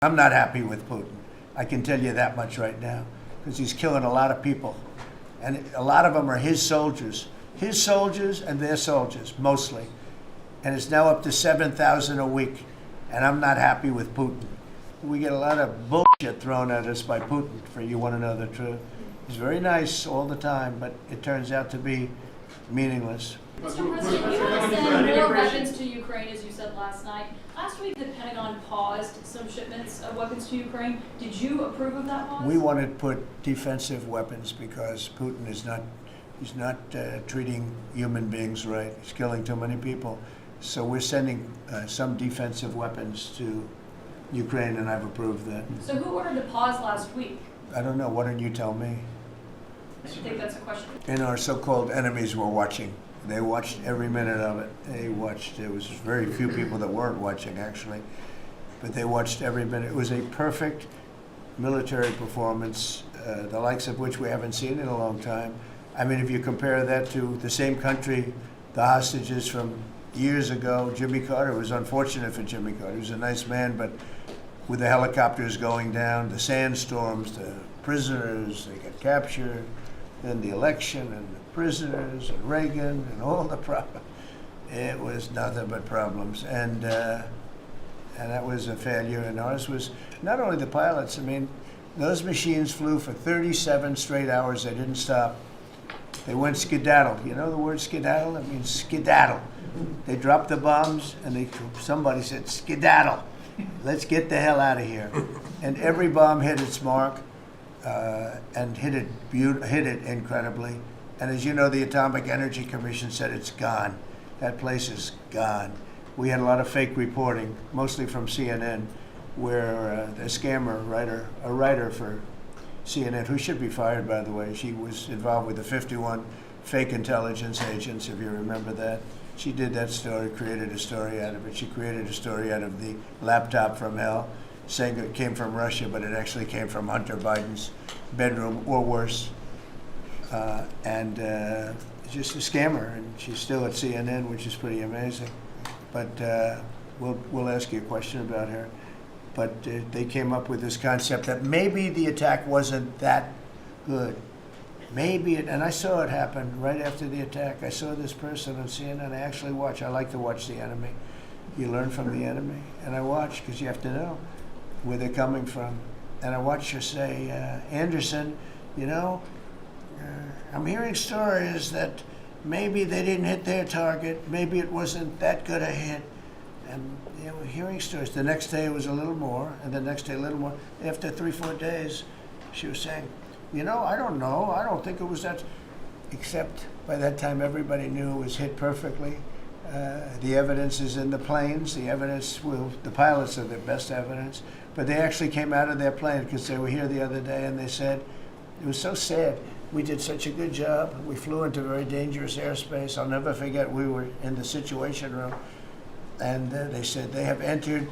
I'm not happy with Putin. I can tell you that much right now, because he's killing a lot of people. And a lot of them are his soldiers and their soldiers, mostly. And it's now up to 7,000 a week. And I'm not happy with Putin. We get a lot of bullshit thrown at us by Putin, for you want to know the truth. He's very nice all the time, but it turns out to be meaningless. Mr. President, you want to send more weapons to Ukraine, as you said last night. Last week, the Pentagon paused some shipments of weapons to Ukraine. Did you approve of that pause? We want to put defensive weapons because Putin is not treating human beings right. He's killing too many people. So we're sending some defensive weapons to Ukraine, and I've approved that. So who ordered the pause last week? I don't know. Why don't you tell me? I think that's a question. And our so-called enemies were watching. They watched every minute of it. They watched. There was very few people that weren't watching, actually, but they watched every minute. It was a perfect military performance, the likes of which we haven't seen in a long time. I mean, if you compare that to the same country, the hostages from years ago, Jimmy Carter, was unfortunate for Jimmy Carter. He was a nice man, but with the helicopters going down, the sandstorms, the prisoners, they got captured, then the election, and the prisoners, and Reagan, and all the problems. It was nothing but problems. And that was a failure. And ours was not only the pilots. I mean, those machines flew for 37 straight hours. They didn't stop. They went skedaddle. You know the word skedaddle? It means skedaddle. They dropped the bombs, and somebody said, skedaddle. Let's get the hell out of here. And every bomb hit its mark, and hit it incredibly. And as you know, the Atomic Energy Commission said it's gone. That place is gone. We had a lot of fake reporting, mostly from CNN, where the scammer writer, a writer for CNN, who should be fired, by the way, she was involved with the 51 fake intelligence agents, if you remember that. She did that story, created a story out of it. She created a story out of the laptop from hell, saying it came from Russia, but it actually came from Hunter Biden's bedroom, or worse. Just a scammer, and she's still at CNN, which is pretty amazing. But we'll ask you a question about her. But they came up with this concept that maybe the attack wasn't that good. Maybe it, and I saw it happen right after the attack. I saw this person on CNN. I actually watch. I like to watch the enemy. You learn from the enemy. And I watch because you have to know where they're coming from. And I watched her say, Anderson, you know, I'm hearing stories that maybe they didn't hit their target. Maybe it wasn't that good a hit. And hearing stories. The next day it was a little more, and the next day a little more. After 3-4 days, she was saying, you know, I don't know. I don't think it was that. Except by that time, everybody knew it was hit perfectly. The evidence is in the planes. The pilots are the best evidence. But they actually came out of their plane because they were here the other day, and they said, it was so sad. We did such a good job. We flew into very dangerous airspace. I'll never forget, we were in the Situation Room, and they said they have entered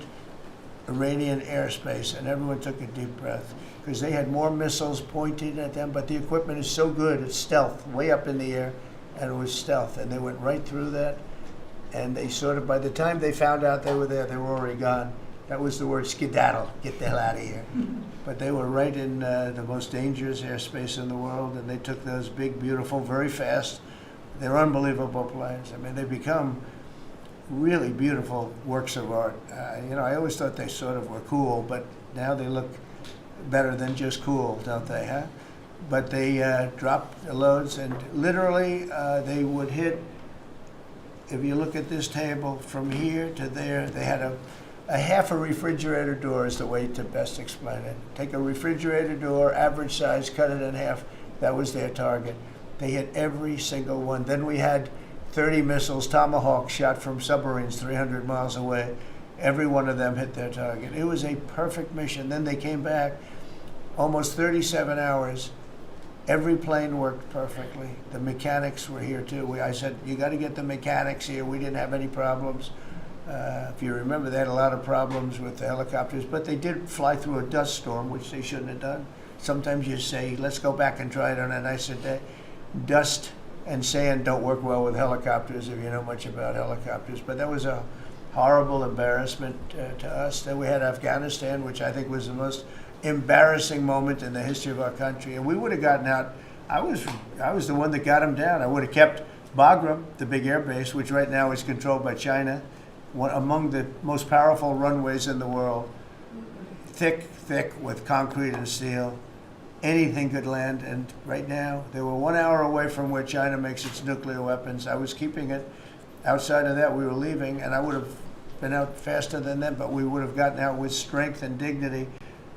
Iranian airspace, and everyone took a deep breath because they had more missiles pointed at them, but the equipment is so good, it's stealth, way up in the air, and it was stealth, and they went right through that, and they sort of, by the time they found out they were there, they were already gone. That was the word skedaddle, get the hell out of here. But they were right in the most dangerous airspace in the world, and they took those big, beautiful, very fast, they're unbelievable planes. I mean, they become really beautiful works of art. I always thought they sort of were cool, but now they look better than just cool, don't they, huh? But they dropped the loads, and literally they would hit, if you look at this table, from here to there, they had a half a refrigerator door is the way to best explain it. Take a refrigerator door, average size, cut it in half. That was their target. They hit every single one. Then we had 30 missiles, Tomahawk, shot from submarines 300 miles away. Every one of them hit their target. It was a perfect mission. Then they came back, almost 37 hours. Every plane worked perfectly. The mechanics were here too. I said, you got to get the mechanics here. We didn't have any problems. If you remember, they had a lot of problems with the helicopters, but they did fly through a dust storm, which they shouldn't have done. Sometimes you say, let's go back and try it on a nicer day. Dust and sand don't work well with helicopters if you know much about helicopters, but that was a horrible embarrassment to us. Then we had Afghanistan, which I think was the most embarrassing moment in the history of our country. And we would have gotten out. I was the one that got them down. I would have kept Bagram, the big air base, which right now is controlled by China, one among the most powerful runways in the world, thick with concrete and steel. Anything could land, and right now they were 1 hour away from where China makes its nuclear weapons. I was keeping it. Outside of that, we were leaving, and I would have been out faster than them, but we would have gotten out with strength and dignity.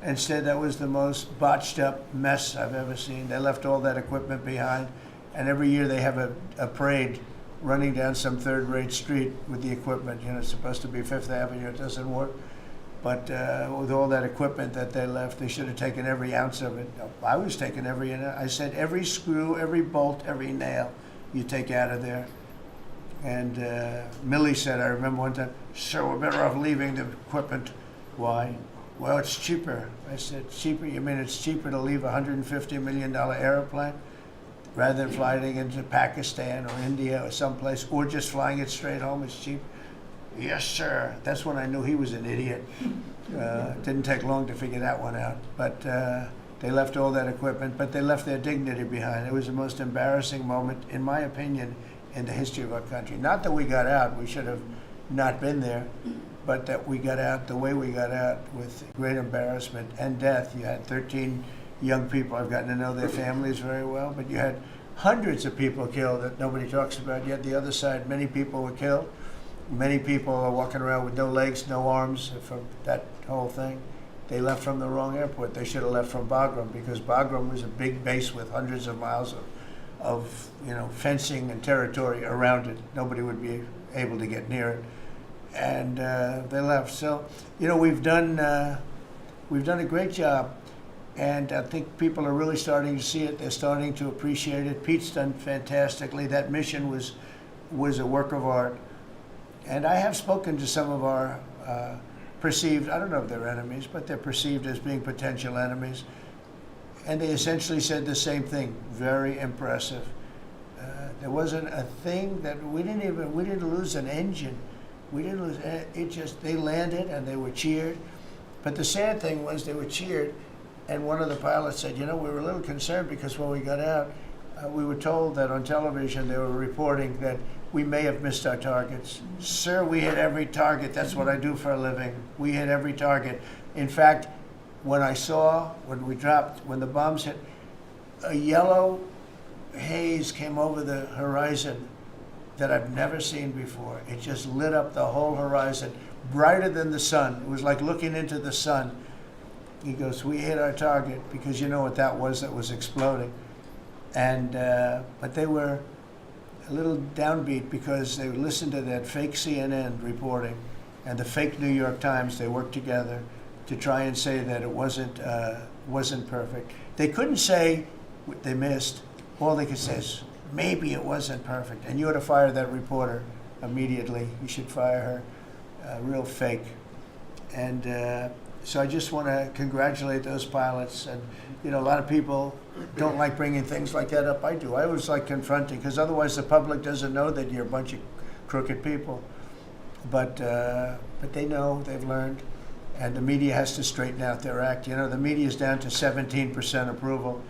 Instead, that was the most botched up mess I've ever seen. They left all that equipment behind, and every year they have a parade running down some third-rate street with the equipment. You know, it's supposed to be Fifth Avenue. It doesn't work. But with all that equipment that they left, they should have taken every ounce of it. I was taking every ounce. I said every screw, every bolt, every nail you take out of there. And Millie said, I remember one time, sir, we're better off leaving the equipment. Why? Well, it's cheaper. I said, cheaper? You mean it's cheaper to leave a $150 million airplane rather than flying into Pakistan or India or someplace, or just flying it straight home? It's cheap. Yes, sir. That's when I knew he was an idiot. Didn't take long to figure that one out. But they left all that equipment, but they left their dignity behind. It was the most embarrassing moment, in my opinion, in the history of our country. Not that we got out. We should have not been there. But that we got out the way we got out, with great embarrassment and death. You had 13 young people. I've gotten to know their families very well. But you had hundreds of people killed that nobody talks about. Yet the other side, many people were killed. Many people are walking around with no legs, no arms from that whole thing. They left from the wrong airport. They should have left from Bagram, because Bagram was a big base with hundreds of miles of fencing and territory around it. Nobody would be able to get near it. And they left. So, we've done a great job, and I think people are really starting to see it. They're starting to appreciate it. Pete's done fantastically. That mission was a work of art. And I have spoken to some of our perceived, I don't know if they're enemies, but they're perceived as being potential enemies. And they essentially said the same thing. Very impressive. There wasn't a thing that we didn't lose an engine. We didn't lose it. They landed and they were cheered. But the sad thing was they were cheered, and one of the pilots said, we were a little concerned because when we got out, we were told that on television they were reporting that we may have missed our targets. Sir, we hit every target. That's what I do for a living. We hit every target. In fact, when the bombs hit, a yellow haze came over the horizon that I've never seen before. It just lit up the whole horizon, brighter than the sun. It was like looking into the sun. He goes, we hit our target, because you know what that was exploding. And but they were a little downbeat because they listened to that fake CNN reporting and the fake New York Times. They worked together to try and say that it wasn't perfect. They couldn't say they missed. All they could say is, maybe it wasn't perfect. And you ought to fire that reporter immediately. You should fire her. Real fake. And so I just want to congratulate those pilots. And, a lot of people don't like bringing things like that up. I do. I always like confronting, because otherwise the public doesn't know that you're a bunch of crooked people. But they know, they've learned. And the media has to straighten out their act. The media is down to 17% approval.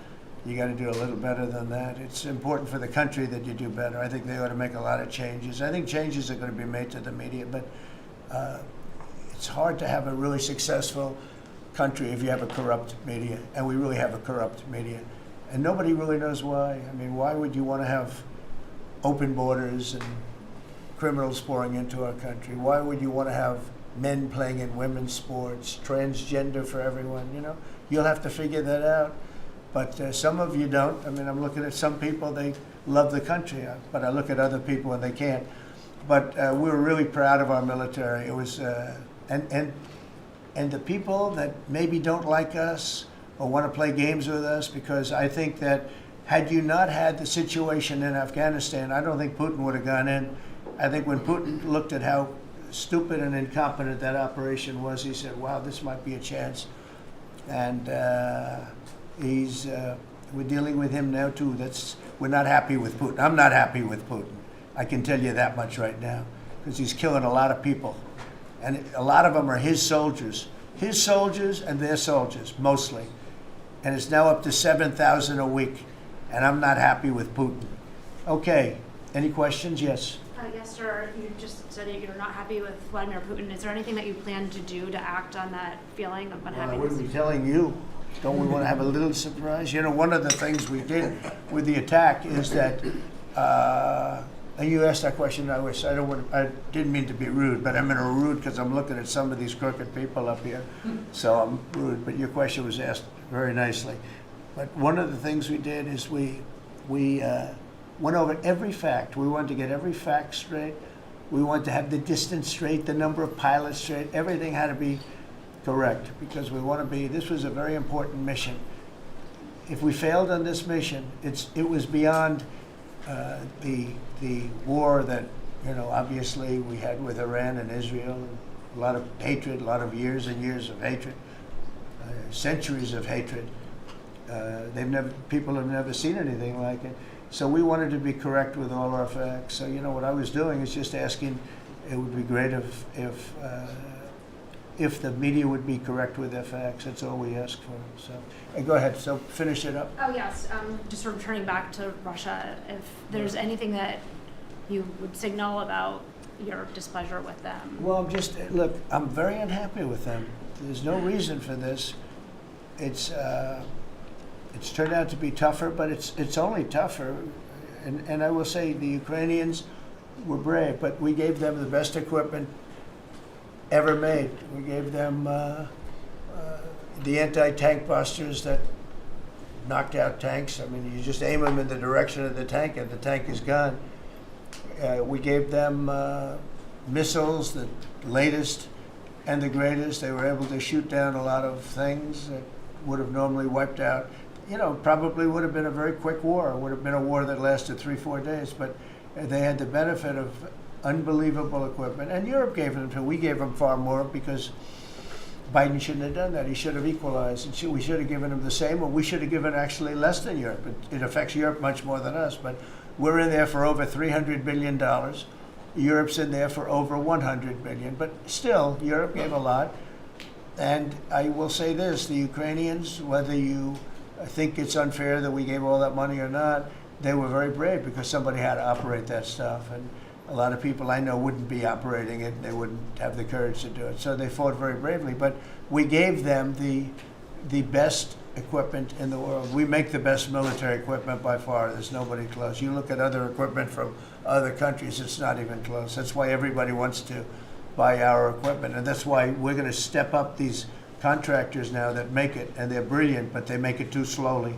You got to do a little better than that. It's important for the country that you do better. I think they ought to make a lot of changes. I think changes are going to be made to the media, but it's hard to have a really successful country if you have a corrupt media, and we really have a corrupt media. And nobody really knows why. I mean, why would you want to have open borders and criminals pouring into our country? Why would you want to have men playing in women's sports, transgender for everyone? You'll have to figure that out. But some of you don't. I mean, I'm looking at some people, they love the country, but I look at other people and they can't. But we were really proud of our military. It was, and the people that maybe don't like us or want to play games with us, because I think that had you not had the situation in Afghanistan, I don't think Putin would have gone in. I think when Putin looked at how stupid and incompetent that operation was, he said, wow, this might be a chance. And we're dealing with him now too. We're not happy with Putin. I'm not happy with Putin. I can tell you that much right now, because he's killing a lot of people And a lot of them are his soldiers and their soldiers, mostly. And it's now up to 7,000 a week. And I'm not happy with Putin. Okay, any questions? Yes. Yes, sir. You just said that you're not happy with Vladimir Putin. Is there anything that you plan to do to act on that feeling of Well, I unhappiness? wouldn't be telling you. Don't we want to have a little surprise? You know, one of the things we did with the attack is that, and you asked that question, I didn't mean to be rude, but I'm in a rude because I'm looking at some of these crooked people up here. So I'm rude, but your question was asked very nicely. But one of the things we did is we went over every fact. We wanted to get every fact straight. We wanted to have the distance straight, the number of pilots straight. Everything had to be correct because we want to be, this was a very important mission. If we failed on this mission, it was beyond the war that, you know, obviously we had with Iran and Israel. A lot of hatred, a lot of years and years of hatred, centuries of hatred. People have never seen anything like it. So we wanted to be correct with all our facts. So, you know, what I was doing is just asking, it would be great if the media would be correct with their facts. That's all we ask for. So, go ahead. So finish it up. Oh, yes. Just sort of turning back to Russia, if there's anything that you would signal about your displeasure with them. Well, look, I'm very unhappy with them. There's no reason for this. It's turned out to be tougher, but it's only tougher. And I will say the Ukrainians were brave, but we gave them the best equipment ever made. We gave them the anti-tank busters that knocked out tanks. I mean, you just aim them in the direction of the tank and the tank is gone. We gave them missiles, the latest and the greatest. They were able to shoot down a lot of things that would have normally wiped out. You know, probably would have been a very quick war. It would have been a war that lasted 3-4 days, but they had the benefit of unbelievable equipment. And Europe gave them too. We gave them far more because Biden shouldn't have done that. He should have equalized. We should have given him the same, or we should have given actually less than Europe. It affects Europe much more than us, but we're in there for over $300 billion. Europe's in there for over $100 billion, but still, Europe gave a lot. And I will say this, the Ukrainians, whether you think it's unfair that we gave all that money or not, they were very brave because somebody had to operate that stuff. And a lot of people I know wouldn't be operating it. They wouldn't have the courage to do it. So they fought very bravely. But we gave them the best equipment in the world. We make the best military equipment by far. There's nobody close. You look at other equipment from other countries, it's not even close. That's why everybody wants to buy our equipment. And that's why we're going to step up these contractors now that make it, and they're brilliant, but they make it too slowly.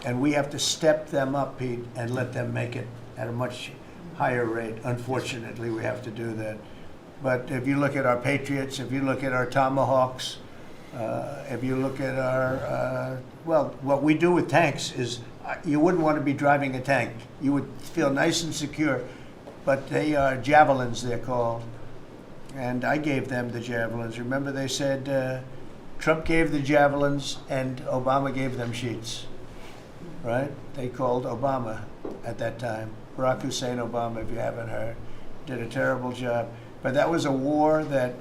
And we have to step them up, Pete, and let them make it at a much higher rate. Unfortunately, we have to do that. But if you look at our Patriots, if you look at our Tomahawks, if you look at our, well, what we do with tanks is, you wouldn't want to be driving a tank. You would feel nice and secure, but they are javelins, they're called. And I gave them the javelins. Remember they said Trump gave the javelins and Obama gave them sheets, right? They called Obama at that time. Barack Hussein Obama, if you haven't heard, did a terrible job. But that was a war that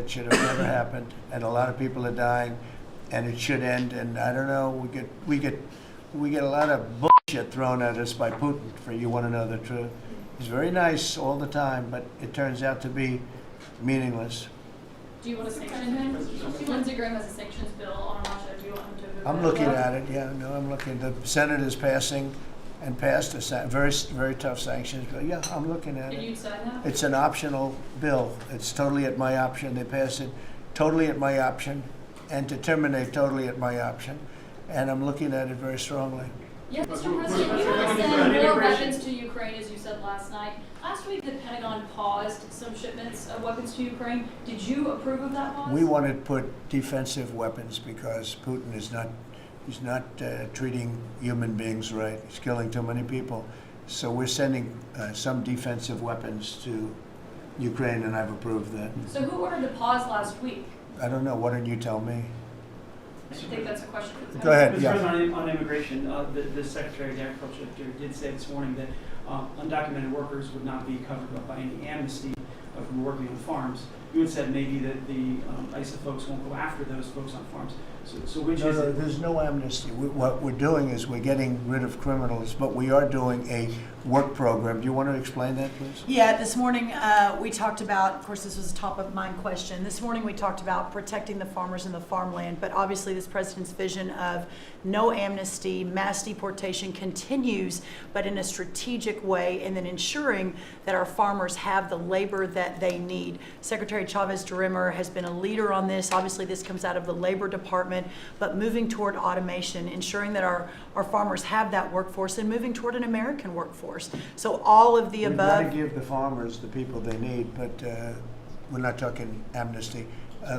should have never happened, and a lot of people are dying, and it should end. And I don't know, we get a lot of bullshit thrown at us by Putin. For you want to know the truth. He's very nice all the time, but it turns out to be meaningless. Do you want to sanction him? Lindsey Graham has a sanctions bill on Russia. Do you want him to move I'm that looking bill? at it. Yeah, no, I'm looking. The Senate is passing and passed a very, very tough sanctions bill. Yeah, I'm looking at And it. you'd sign that? It's an optional bill. It's totally at my option. They passed it totally at my option, and to terminate totally at my option. And I'm looking at it very strongly. Yes, Mr. President, you want to send more weapons to Ukraine, as you said last night. Last week, the Pentagon paused some shipments of weapons to Ukraine. Did you approve of that pause? We want to put defensive weapons because Putin is not, he's not treating human beings right. He's killing too many people. So we're sending some defensive weapons to Ukraine, and I've approved that. So who ordered the pause last week? I don't know. Why don't you tell me? I think that's a question for the Go ahead. Mr. Yeah. President, on immigration, the Secretary of Agriculture did say this morning that undocumented workers would not be covered by any amnesty. who are working on farms. You had said maybe that the ISA folks won't go after those folks on farms. So which No, is no, it? there's no amnesty. What we're doing is we're getting rid of criminals, but we are doing a work program. Do you want to explain that, please? Yeah, this morning we talked about, of course, this was a top of mind question. This morning we talked about protecting the farmers and the farmland, but obviously this president's vision of no amnesty, mass deportation continues, but in a strategic way, and then ensuring that our farmers have the labor that they need. Secretary Chavez-DeRimmer has been a leader on this. Obviously, this comes out of the Labor Department, but moving toward automation, ensuring that our farmers have that workforce, and moving toward an American workforce. So all of the We've got to above. give the farmers the people they need, but we're not talking amnesty.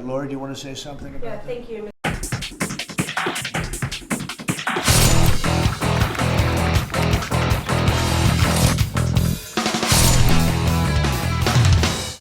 Laura, do you want to say something about that? Yeah, thank you.